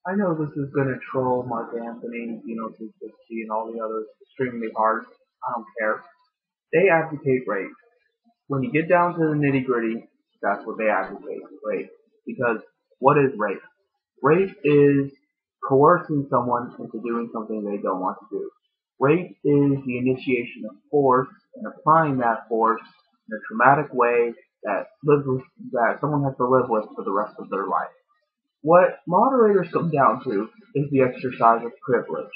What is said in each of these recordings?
I know this is gonna troll Mark Anthony, 260, and all the others extremely hard. I don't care. They advocate rape. When you get down to the nitty gritty, that's what they advocate, rape. Because what is rape? Rape is coercing someone into doing something they don't want to do. Rape is the initiation of force and applying that force in a traumatic way that someone has to live with for the rest of their life. What moderators come down to is the exercise of privilege.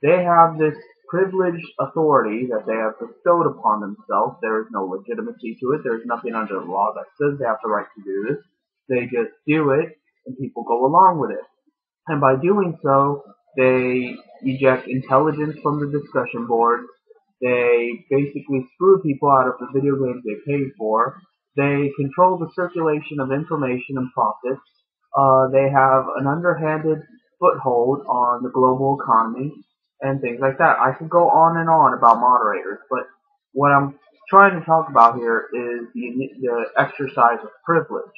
They have this privileged authority that they have bestowed upon themselves. There is no legitimacy to it. There is nothing under the law that says they have the right to do this. They just do it, and people go along with it. And by doing so, they eject intelligence from the discussion boards. They basically screw people out of the video games they paid for. They control the circulation of information and profits. They have an underhanded foothold on the global economy and things like that. I could go on and on about moderators, but what I'm trying to talk about here is the exercise of privilege.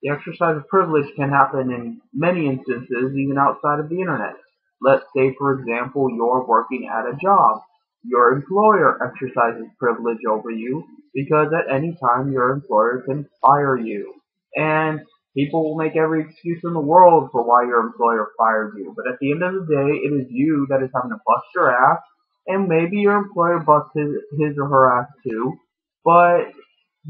The exercise of privilege can happen in many instances, even outside of the internet. Let's say, for example, you're working at a job. Your employer exercises privilege over you because at any time your employer can fire you. And people will make every excuse in the world for why your employer fired you. But at the end of the day, it is you that is having to bust your ass. And maybe your employer busts his or her ass too. But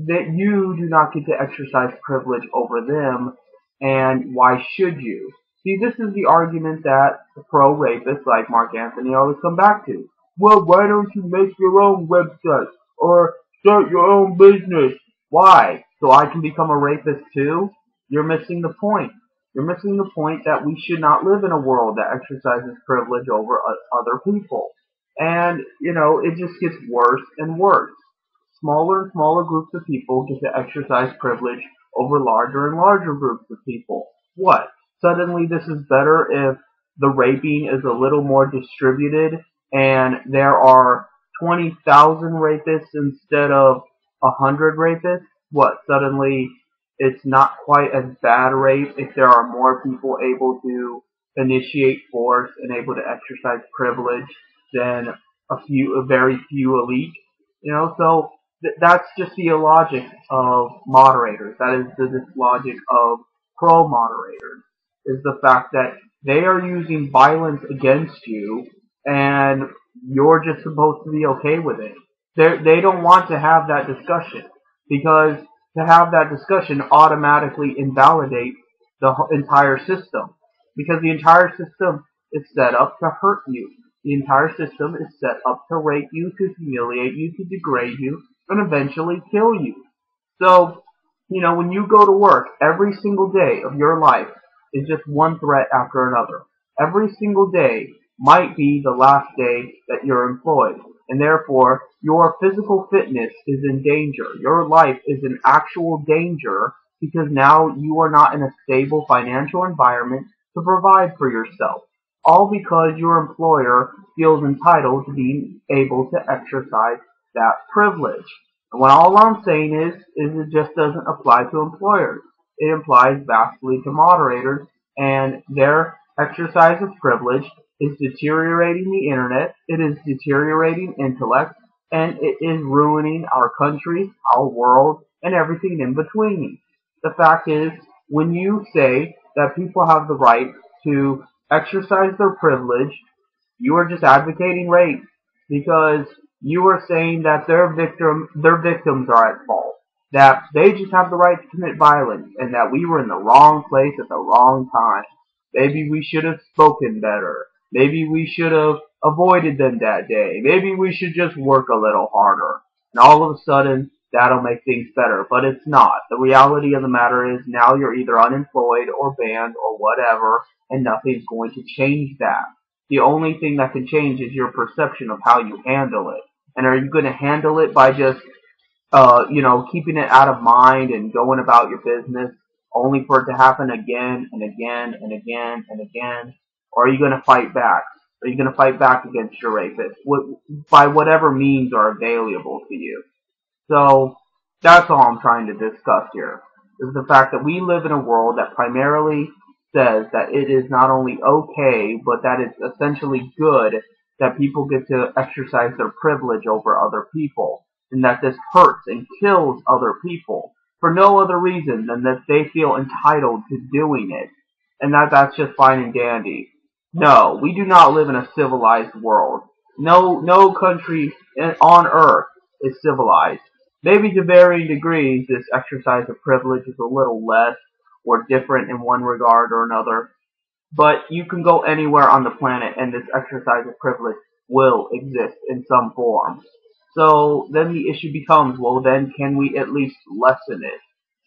that you do not get to exercise privilege over them, and why should you? See, this is the argument that the pro-rapists like Mark Anthony always come back to. Well, why don't you make your own website, or start your own business? Why? So I can become a rapist too? You're missing the point. You're missing the point that we should not live in a world that exercises privilege over other people. And, it just gets worse and worse. Smaller and smaller groups of people get to exercise privilege over larger and larger groups of people. What? Suddenly this is better if the raping is a little more distributed and there are 20,000 rapists instead of 100 rapists? What? Suddenly it's not quite as bad rape if there are more people able to initiate force and able to exercise privilege than a very few elite. So that's just the logic of moderators. That is the logic of pro-moderators, is the fact that they are using violence against you, and you're just supposed to be okay with it. They don't want to have that discussion, because to have that discussion automatically invalidates the entire system, because the entire system is set up to hurt you. The entire system is set up to rape you, to humiliate you, to degrade you, and eventually kill you. So, when you go to work, every single day of your life is just one threat after another. Every single day might be the last day that you're employed, and therefore your physical fitness is in danger. Your life is in actual danger because now you are not in a stable financial environment to provide for yourself. All because your employer feels entitled to being able to exercise that privilege. And what all I'm saying is it just doesn't apply to employers. It applies vastly to moderators, and their exercise of privilege is deteriorating the internet, it is deteriorating intellect, and it is ruining our country, our world, and everything in between. The fact is, when you say that people have the right to exercise their privilege, you are just advocating rape, because you are saying that their victims are at fault, that they just have the right to commit violence, and that we were in the wrong place at the wrong time. Maybe we should have spoken better. Maybe we should have avoided them that day. Maybe we should just work a little harder. And all of a sudden, that'll make things better. But it's not. The reality of the matter is now you're either unemployed or banned or whatever, and nothing's going to change that. The only thing that can change is your perception of how you handle it. And are you going to handle it by just, keeping it out of mind and going about your business, only for it to happen again and again and again and again? Or are you going to fight back? Are you going to fight back against your rapist by whatever means are available to you? So that's all I'm trying to discuss here, is the fact that we live in a world that primarily says that it is not only okay, but that it's essentially good that people get to exercise their privilege over other people, and that this hurts and kills other people for no other reason than that they feel entitled to doing it, and that's just fine and dandy. No, we do not live in a civilized world. No country on earth is civilized. Maybe to varying degrees, this exercise of privilege is a little less or different in one regard or another. But you can go anywhere on the planet and this exercise of privilege will exist in some form. So then the issue becomes, well then can we at least lessen it?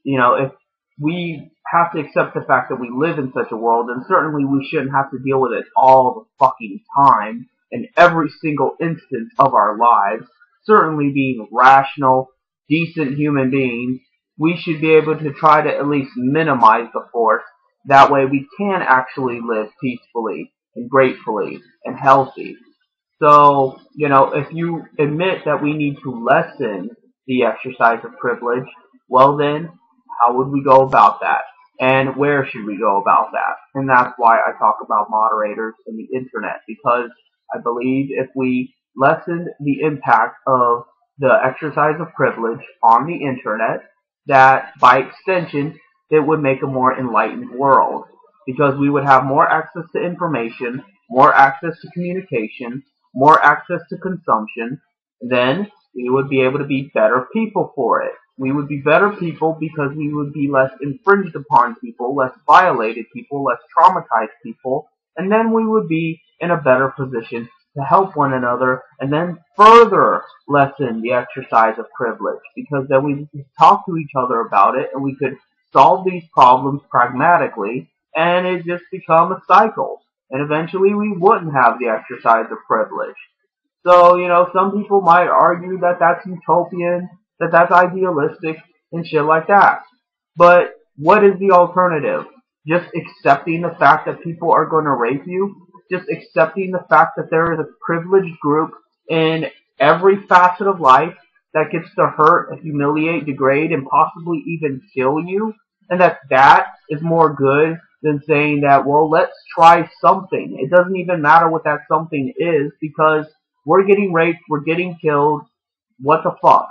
If we have to accept the fact that we live in such a world, then certainly we shouldn't have to deal with it all the fucking time in every single instance of our lives. Certainly being rational, decent human beings, we should be able to try to at least minimize the force. That way we can actually live peacefully and gratefully and healthy. So, if you admit that we need to lessen the exercise of privilege, well then, how would we go about that? And where should we go about that? And that's why I talk about moderators and the internet, because I believe if we lessened the impact of the exercise of privilege on the internet, that by extension, it would make a more enlightened world. Because we would have more access to information, more access to communication, more access to consumption, then we would be able to be better people for it. We would be better people because we would be less infringed upon people, less violated people, less traumatized people, and then we would be in a better position to help one another and then further lessen the exercise of privilege, because then we could talk to each other about it and we could solve these problems pragmatically, and it just become a cycle. And eventually we wouldn't have the exercise of privilege. So, some people might argue that that's utopian, that that's idealistic, and shit like that. But what is the alternative? Just accepting the fact that people are going to rape you? Just accepting the fact that there is a privileged group in every facet of life that gets to hurt, humiliate, degrade, and possibly even kill you? And that is more good than saying that, well, let's try something. It doesn't even matter what that something is, because we're getting raped, we're getting killed. What the fuck?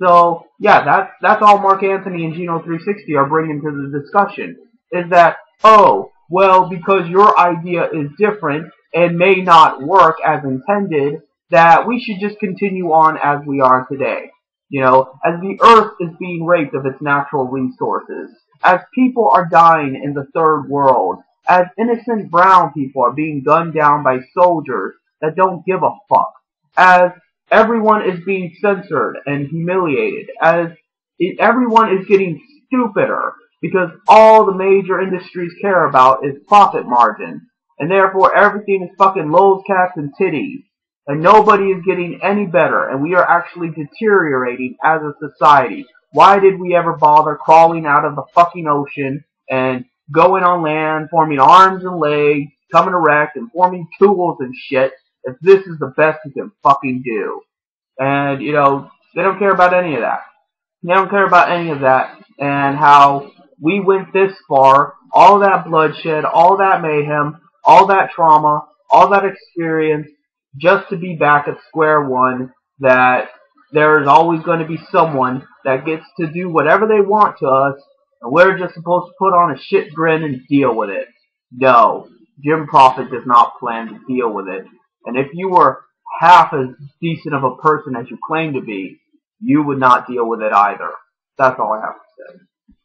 So, yeah, that's all Mark Anthony and Geno360 are bringing to the discussion. Is that, oh, well, because your idea is different and may not work as intended, that we should just continue on as we are today. As the earth is being raped of its natural resources, as people are dying in the third world, as innocent brown people are being gunned down by soldiers that don't give a fuck, as everyone is being censored and humiliated, as everyone is getting stupider, because all the major industries care about is profit margin, and therefore everything is fucking lows, cats, and titties, and nobody is getting any better, and we are actually deteriorating as a society. Why did we ever bother crawling out of the fucking ocean and going on land, forming arms and legs, coming erect, and forming tools and shit, if this is the best we can fucking do? And, they don't care about any of that. They don't care about any of that, and how we went this far, all that bloodshed, all that mayhem, all that trauma, all that experience, just to be back at square one, that there is always going to be someone that gets to do whatever they want to us, and we're just supposed to put on a shit grin and deal with it. No, Jim Prophet does not plan to deal with it. And if you were half as decent of a person as you claim to be, you would not deal with it either. That's all I have to say.